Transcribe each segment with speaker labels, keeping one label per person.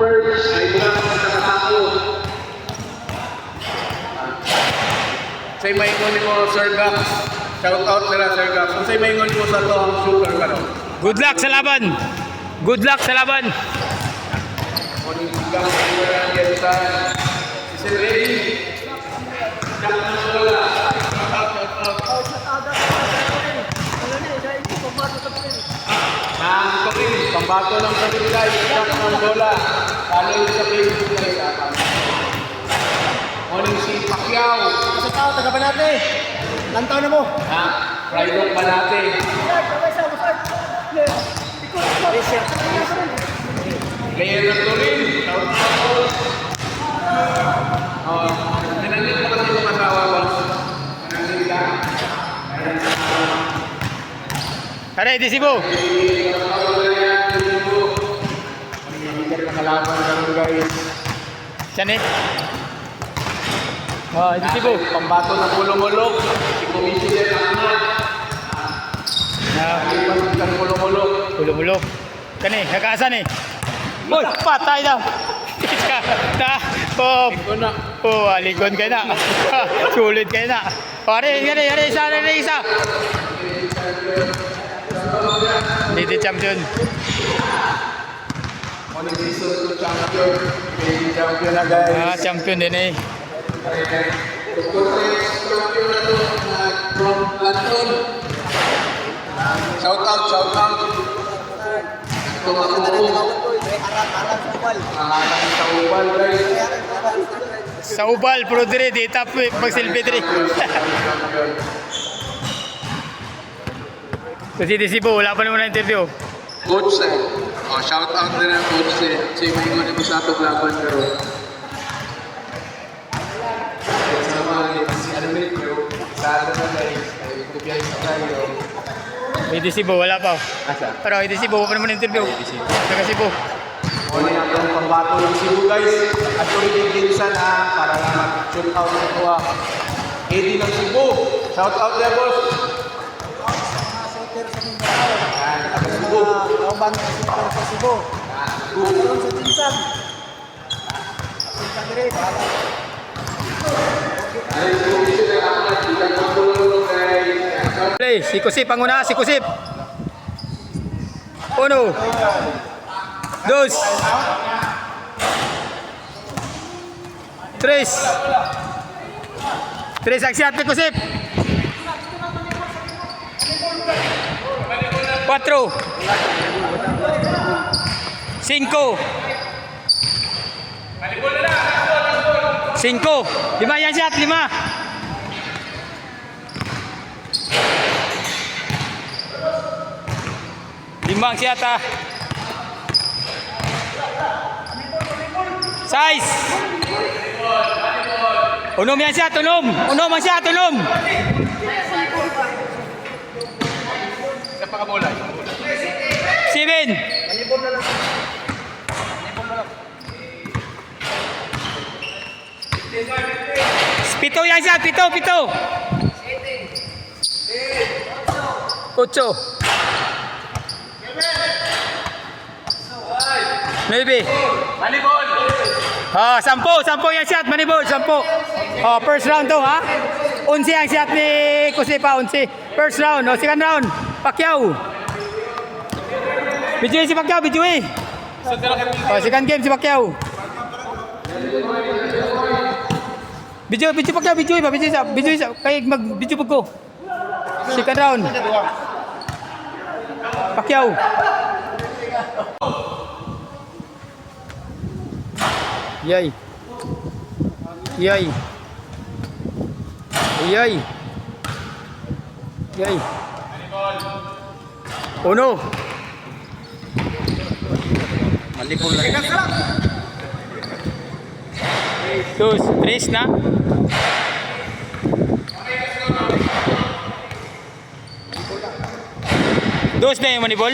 Speaker 1: numbers ay mula sa nakatako. Say maingon mo Sir Gax. Shout out nila Sir Gax. Kung say maingon mo sa to ang super karon.
Speaker 2: Good luck sa laban. Good luck sa laban.
Speaker 1: Morning Gax, si Sir Ready. Pambato ng Kapitay, Jack ng bola. Follow sa Facebook guys. Morning si Pacquiao.
Speaker 3: Sa tao, taga Banate. Lantaw na mo.
Speaker 1: Ha? Pride of Banate. Player ng Turin. Nananit pa kasi yung asawa, boss. Nananit ka.
Speaker 2: Aray, di Cebu.
Speaker 1: Nakalaban namin guys.
Speaker 2: Diyan eh. Oh, di Cebu.
Speaker 1: Pambato ng Pulong-Ulok. Si Commissioner Ahmad. Pagpasok ng Pulong-Ulok.
Speaker 2: Bulok-bulok. Kani, nakaasan eh. Uy, patay daw. Oh, oh, alikon kayo na. Sulit kayo na. Pare, isa. Lady champion.
Speaker 1: Morning season 2 champion. Lady champion na guys.
Speaker 2: Ah, champion din eh.
Speaker 1: Champion na to from Anton. Shout out. Alang sa Ubal guys.
Speaker 2: Sa Ubal, puro dire, di tap magsilbi dire. Kasi di Cebu, wala pa naman na interview.
Speaker 1: Coach shout out din ang coach si Maingon ni sa atong laban pero sama si Armin pero sa atin na guys ay tubiyay sa tayo.
Speaker 2: Di Cebu, wala pa.
Speaker 1: Asa?
Speaker 2: Pero di Cebu, wala pa naman interview. Taga Cebu.
Speaker 1: Muna yung atong pambato ng Cebu guys. At tuloy din Ginsan para na mag-shoot out na ito Eddie ng Cebu. Shout out there boss.
Speaker 3: Cebu. Kauban ng Cebu sa Cebu. Doon sa Tinsan. Tinsan dire.
Speaker 2: Play, si Kusip ang una, si Kusip. Uno. Dos. Tres. Tres ang siyat ni Kusip. Cuatro. Cinco. Cinco. Lima yan siyat, lima. Lima ang siyat ah. Size. Unom yan siyat, unom. Unom ang siyat, unom.
Speaker 1: Sa pakabola.
Speaker 2: Seven. Pito yan siya, pito. Ocho. Maybe.
Speaker 1: Manibol.
Speaker 2: Ah, sampo yan siya, manibol, sampo. Oh, first round to, ha? 11 ang siya ni Kusipa, 11. First round, oh, second round. Pacquiao. Bijui si Pacquiao, bijui. Oh, second game si Pacquiao. Bijui Pacquiao, bijui sa kay mag-bijui ko. Second round. Pacquiao. Yay. Uno.
Speaker 1: Manibol lang.
Speaker 2: Dos, tres na. Dos na yung manibol.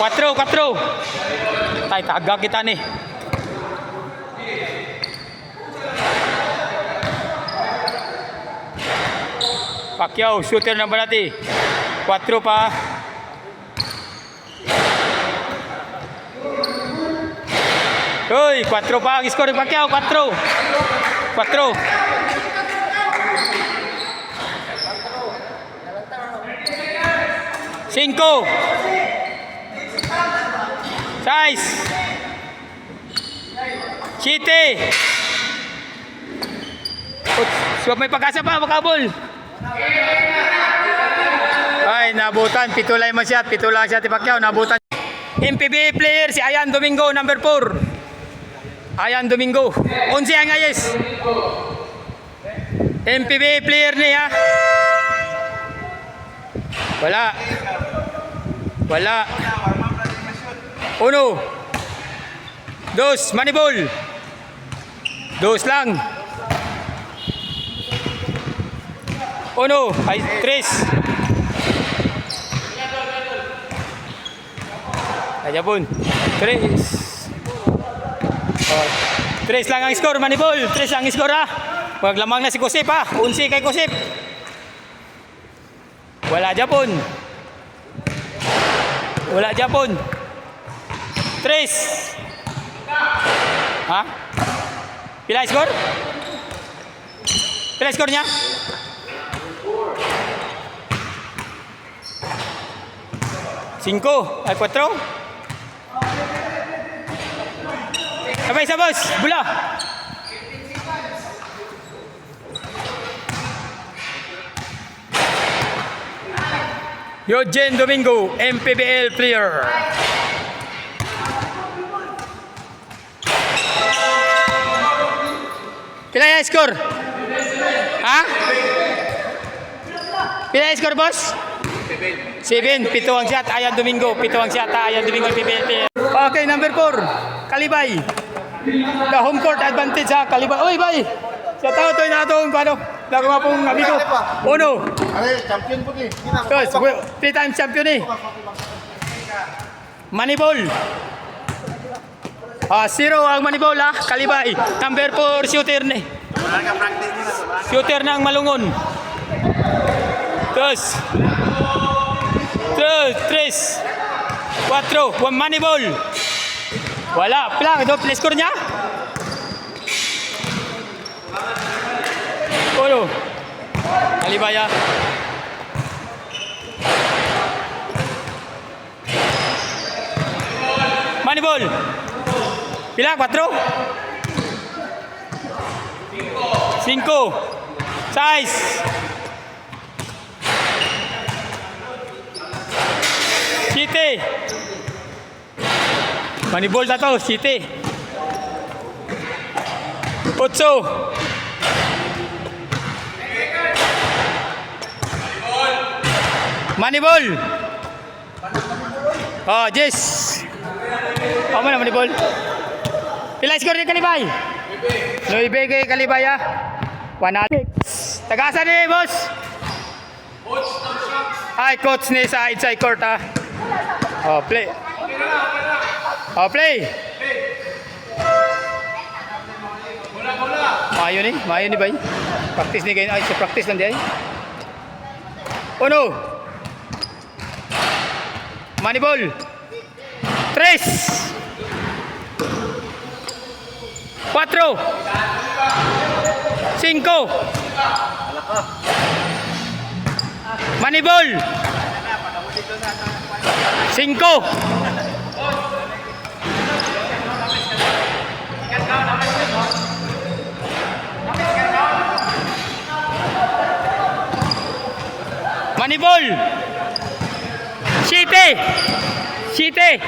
Speaker 2: Cuatro. Tay, taga kita ni. Pacquiao, shooter ng Banati. 4 pa. Uy, 4 pa ang score ni Pacquiao. 4. 4. Cinco. 6. 7. So may pag-asa pa, makabol. Ay, nabutan. 7 lang man siya. 7 lang siya ni Pacquiao. Nabutan. MPBA player si Ayan Domingo, number 4. Ayan Domingo. 11 ang ayes. MPBA player niya. Wala. Wala. 1. 2. Manibol. 2 lang. 1. Ay, 3. Ayan po. 3. Oh, 3 lang ang score, Manibol. 3 ang score ha. Huwag lamang na si Kusip ha. 11 kay Kusip. Wala Japon. Wala Japon. 3. Ha? Pila score? Pila score niya? 5. Ay, 4. Sabay sa boss. Bula. Eugene Domingo, MPBL player. Pila yung score? Ha? Pila yung score, boss? 7. 7 ang shot. Ayan Domingo. 7 ang shot. Ayan Domingo, MPBL player. Okay, number 4. Kalibay. The home court advantage ha. Kalibay. Uy, bay! Sa tao to na itong ano? Lago nga pong amigo. 1.
Speaker 3: Ay, champion po ni.
Speaker 2: 2. 3 times champion eh. Manibol. 0 ang Manibol ha. Kalibay. Number 4 shooter ni. Shooter ng Malungon. 2. 3. 4. Manibol. Wala. Pila. Double score niya. 1. Kalibaya. Manibol. Pila? 4? 5. 6. 7. Manibol na to. 7. 8. Manibol. Oh, yes. Oh, mana Manibol? Pila skor ni Kalibay? 9 kay Kalibay ha. 1-6. Tagasan ni boss. Ay, coach ni sa inside court ha. Oh, play. Oh, play. Mayo ni bay. Practice ni kayo. Ay, sa practice lang di ay. 1. Manibol. 3. 4. 5. Manibol. 5. Manibol. 7. 7.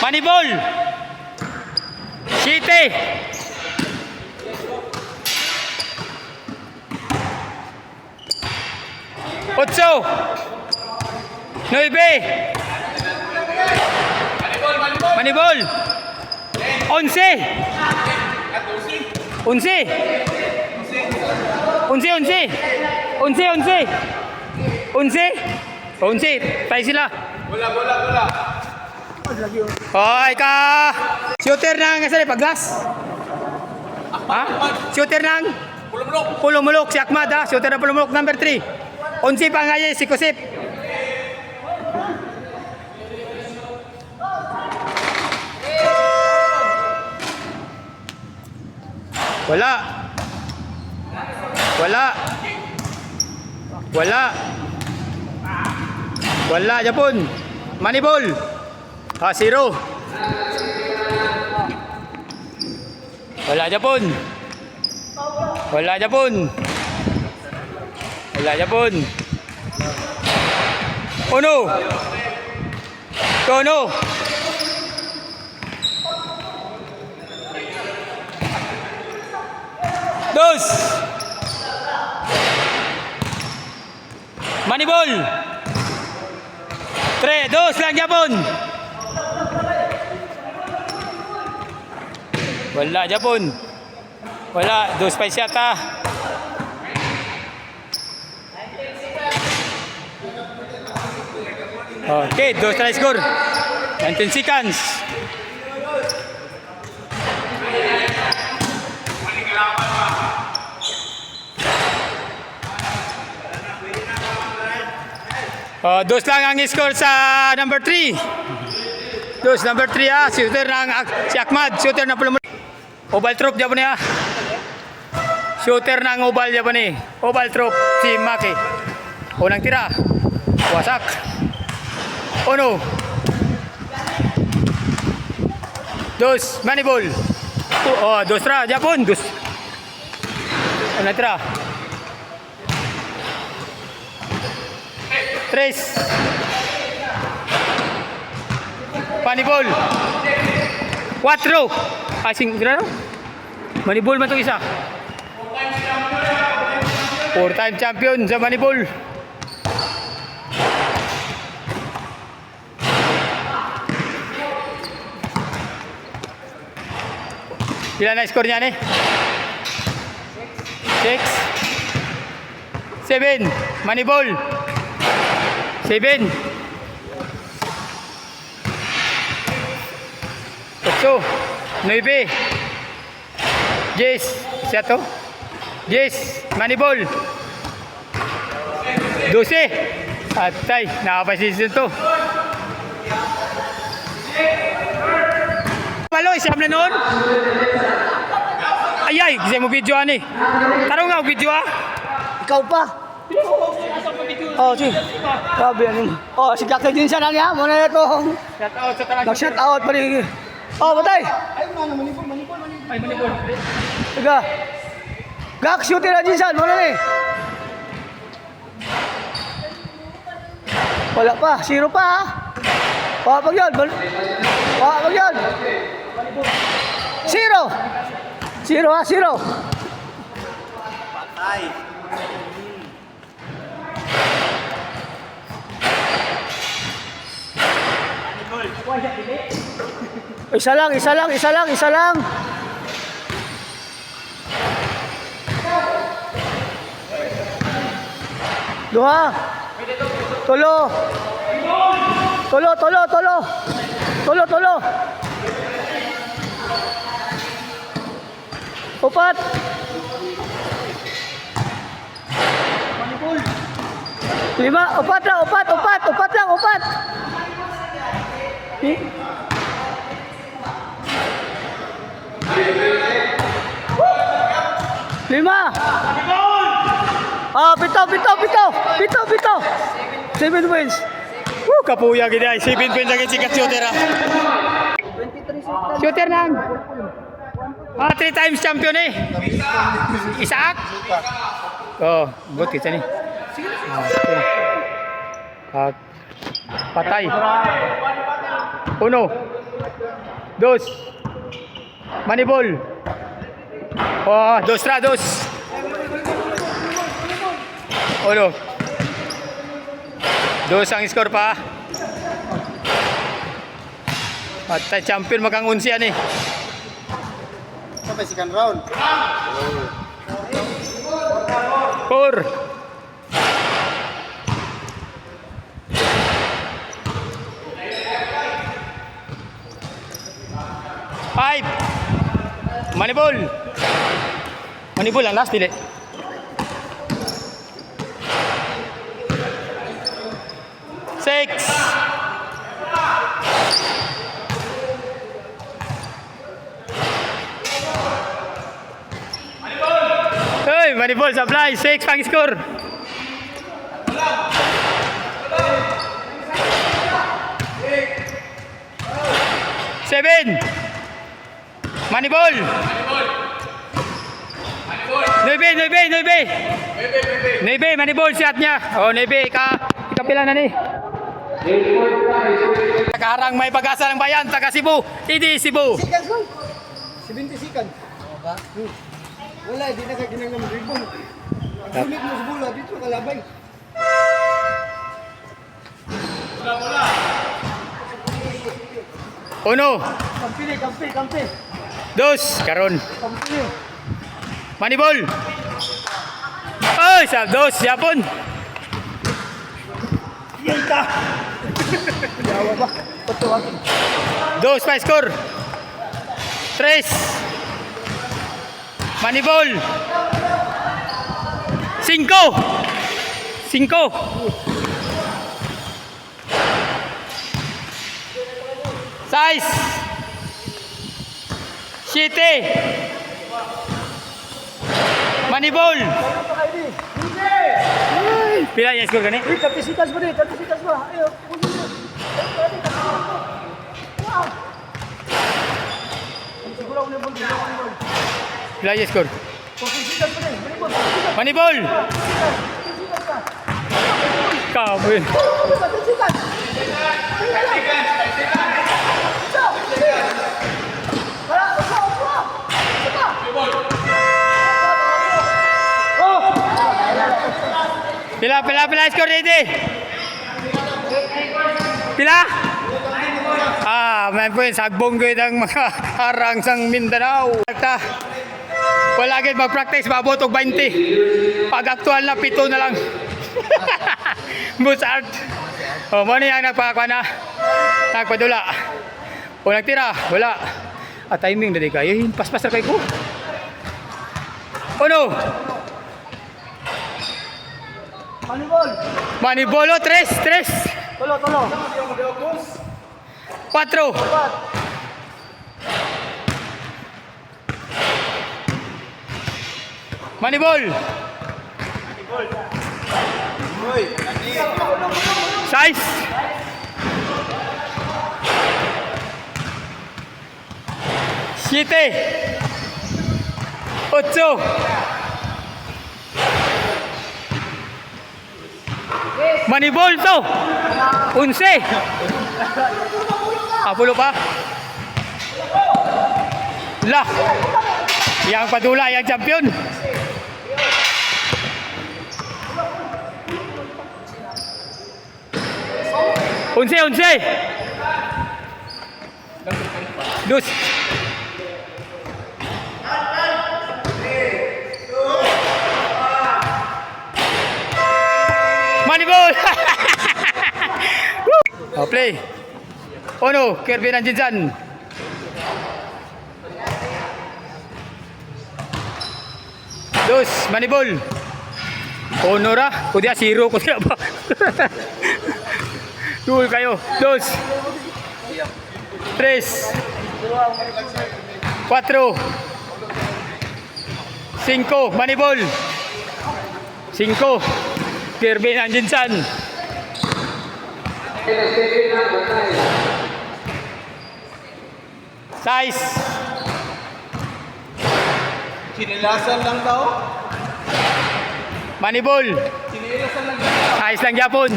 Speaker 2: Manibol. 7. 8. 9. Manibol. 11. 11. 11. Tayo sila.
Speaker 1: Bola.
Speaker 2: Hoy ka! Shooter ng kasi paglas. Ha? Shooter ng Pulumulok si Ahmad ha. Shooter na Pulumulok number 3. Onsi Pangaye si Kusip. Wala. Wala. Wala. Wala Japon. Manibol. Ah, 0. Wala Japon. Wala Japon. Wala Japon. Uno. Tono. Dos. Manibol. 3, 2 lang Japon. Wala Japon. Wala, 2 pa yata. Okay, 2 try score. 19 seconds. Dos lang ang score sa number 3. Dos, number 3 ha. Shooter ng si Ahmad. Shooter ng Pulumulok. Oval Troop Japon ha. Shooter ng Oval Japon eh. Oval Troop si Maki. Unang tira. Wasak. Uno. Dos. Manibol. Dos tra. Japon. Dos. Unang tira. Tres. Manibol. 4. Asing grano? Manibol man itong isa. 4-time champion sa Manibol. Ilan na score niyan eh? 6. 7. Manibol. 7. 8. 9. 10. Siya to? 10. Manibol. 12. Atay, nakapasisyon to. Palo, isam na noon. Ayay, kasi mo video ani. Tarong nga video ah.
Speaker 3: Ikaw pa. Oh, si. Grabe yan. Oh, si Dr. Jinsan ano yan? Muna na itong
Speaker 2: Shout out sa talang.
Speaker 3: nag-shout out pa rin. Oh, batay.
Speaker 2: Ay, Manibol.
Speaker 3: Tiga. Gak, shooter na Jinsan. Muna na eh. Wala pa. 0 pa ha. Pag yun. Pag yun. 0. 0 ha, 0. Patay. Isa lang. Duha. Tolo. Upat. Lima. Upat lang. Lima. Pito. 7 wins.
Speaker 2: Kapuya gini ay 7 points lagi sikat shooter ah. Shooter nang. 3 times champion eh. Isaac. Oh, buat kita ni. Patay. 1. 2. Manibol. 2 tra 2. 1. 2 ang score pa. Patay champion magang unsian eh.
Speaker 3: Sampai second round.
Speaker 2: 4. 5. Manibol. Manibol ang last, dili. Six. Hey, manibol supply. Six pang score. Seven. Manibol. Nebe, manibol siat niya. Oh, Nebe, ikapila na ni. Nakaharang may pag-asa ng bayan, taga Cebu. Hindi Cebu.
Speaker 3: 70 second. Wala, di na ka ginangang ribbon. Pagpunit mo sa bola, dito kalabay.
Speaker 2: Uno.
Speaker 3: Kampi.
Speaker 2: Dos. Karon.
Speaker 3: Kampi.
Speaker 2: Manibol. Ay, sa dos. Yapon.
Speaker 3: Yenta! Yawa ba? Patuwagin.
Speaker 2: Dos pa score. Tres. Manibol. Cinco. Seis. Siete. Manibol. Pila yung score gani?
Speaker 3: Kapisitas mo rin, kapisitas mo. Ayaw, siguro ako na bol.
Speaker 2: Pila yung score?
Speaker 3: Kapisitas mo rin,
Speaker 2: Manibol. Kabel.
Speaker 3: kapisitas.
Speaker 2: Pila score dito. Pila? Man po sagbong gawin ang mga harang sang Mindanao. Wala agad mag-practice, mabot og 20. Pag aktual na, 7 na lang. Busart. O, mo niya nagpakakuha na. Nagpadula. O, nagtira. Wala. Timing na di kayo. Paspas na kayo ko. Uno. Manibolo, tres.
Speaker 3: Tolo.
Speaker 2: 4. Manibol. 6. 7. 8. Manibol to. 11. Apulo pa. Lah. Yang padula, yang champion. Unse. Dus. Manibol. Oh, play. Uno, Kervin Anjinsan. Dos, Manibol. Uno ra, kudia zero, kudia ba? Dul kayo. Dos. Tres. 4. 5, Manibol. 5, Kervin Anjinsan. 6.
Speaker 1: Sinilasan lang daw.
Speaker 2: Manibol.
Speaker 1: Sinilasan lang.
Speaker 2: Size lang Japon.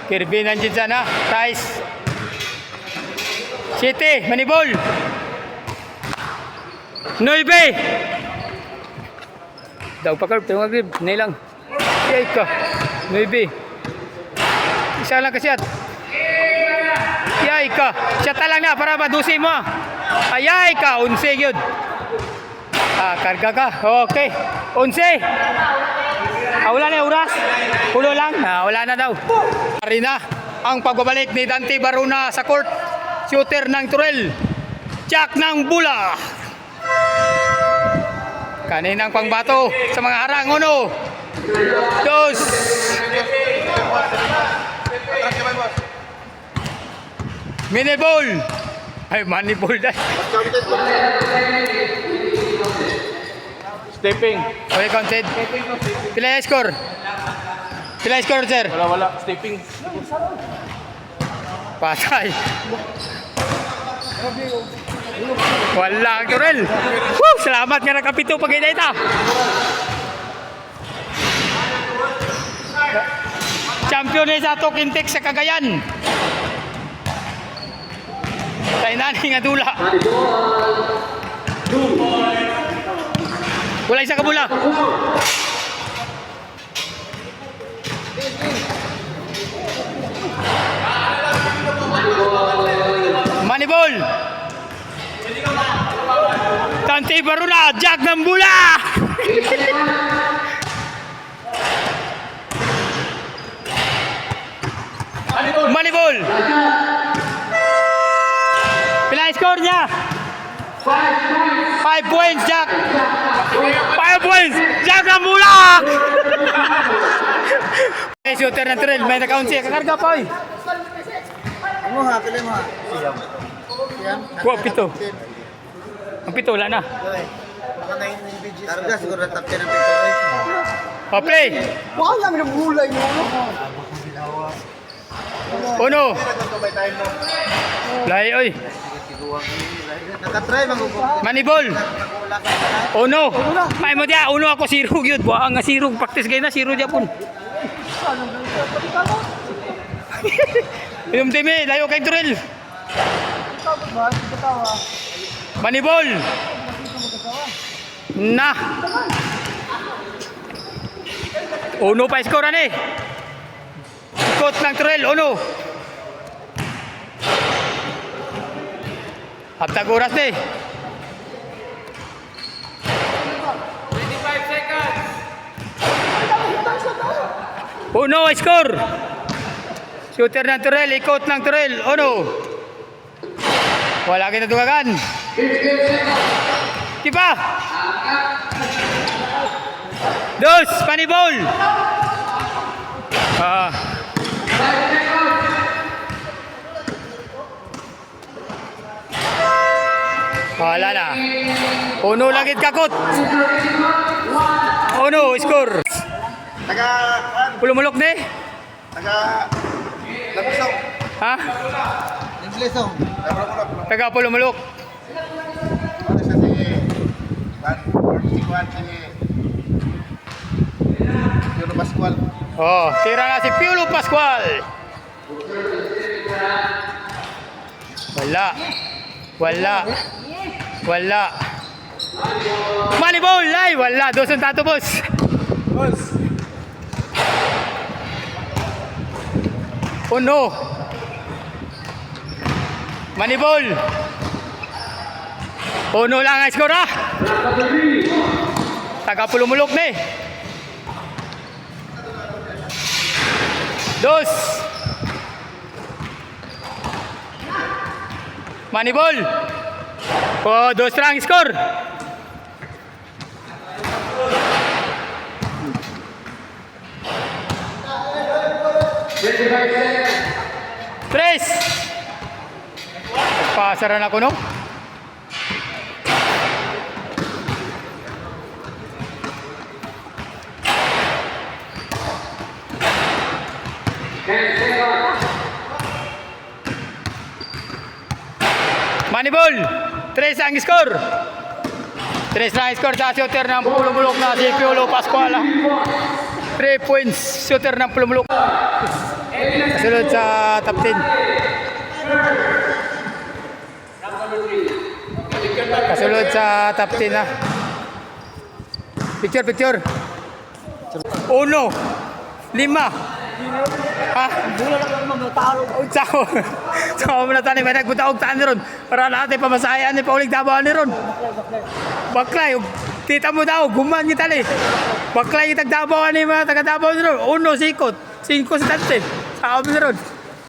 Speaker 2: Kervin Anjinsan na. Size. City. Manibol. 9. Daw pa curve. Tawag grip. Nilang. Yay ka. 9. Isa lang kasi at. Yay ka. Siya lang na para madusin mo. Ayay ka. 11 yun. Karga ka. Okay. 11. Wala na oras. Pulo lang. Wala na daw. Arena. ang pagbabalik ni Dante Baruna sa court. Shooter ng Turel. Jack ng Bula. Kaninang pangbato sa mga harang. 1, 2. Mini ball. Ay, money ball dahil.
Speaker 1: Stepping.
Speaker 2: Okay, counted. Pila yung score? Pila yung score, sir?
Speaker 1: Wala. Stepping.
Speaker 2: Patay. Wala ang Turel. Woo! Salamat nga nakapito pag ita. Champion ni sa Tokintek sa Cagayan. Sa inani nga dula. Wala isa ka bula. Manibol. Dante Baruna, Jack ng Bula. Manibol. Pila score niya? 5 points, Jack. 5 points, Jack ng Bula. Shooter ng Turel, may na-count siya. Kakarga pa, oy.
Speaker 3: Ano ha? Pila mo ha? Siyam.
Speaker 2: Wow, 7. Ang 7, wala na.
Speaker 3: Baka na yung BGs. Karga, siguro na top 10 ang pito.
Speaker 2: O, play.
Speaker 3: Baka namin ang bulay mo.
Speaker 2: Uno. Lay, oy.
Speaker 3: Nakatry mag-upong.
Speaker 2: Manibol. Uno. May mo dia, uno ako sirug yun. Buang nga sirug. Practice kayo na, sirug Japon. Yung demi, layo kay Turel. Manibol. Na. Uno pa score ani. Ikot ng Turel, uno. Haptag oras ni. 25 seconds. Uno score. Shooter ng Turel, ikot ng Turel, uno. Wala kita tugagan. Kipa. 2, Manibol. Wala na. Uno lagit kakot. Uno, score.
Speaker 3: Taga...
Speaker 2: Pulumulok ni?
Speaker 3: Taga... Labusong.
Speaker 2: Ha?
Speaker 3: Labusong.
Speaker 2: Taga Pulumulok.
Speaker 3: Ano siya si... Ban si... Piolo Pascual.
Speaker 2: Oh, tira na si Piolo Pascual. Wala. Manibol, ay wala. 2 tato, boss. Uno. Manibol. Uno lang ang score, ha? Taga Pulumulok ni. 2. Manibol. Oh, 2 lang score. Tres. Pasaran ako, no? Manibol, 3 ang score. 3 lang score sa shooter ng Pulumulok na si Piolo Pascual. 3 points shooter ng Pulumulok. Kasunod sa top 10. Kasunod sa top 10 na. Picture. 1, 5. Ha? Sao mo na tani, may nagpunta og taan ni ron. Para natin pamasayan ni Pauling Tabawan ni ron. Baklay, tita mo daw, guman kita ni. Baklay itag Tabawan ni mga taga Tabawan ni ron. 1 sikot, 5 sa Dante. Sao mo ni ron.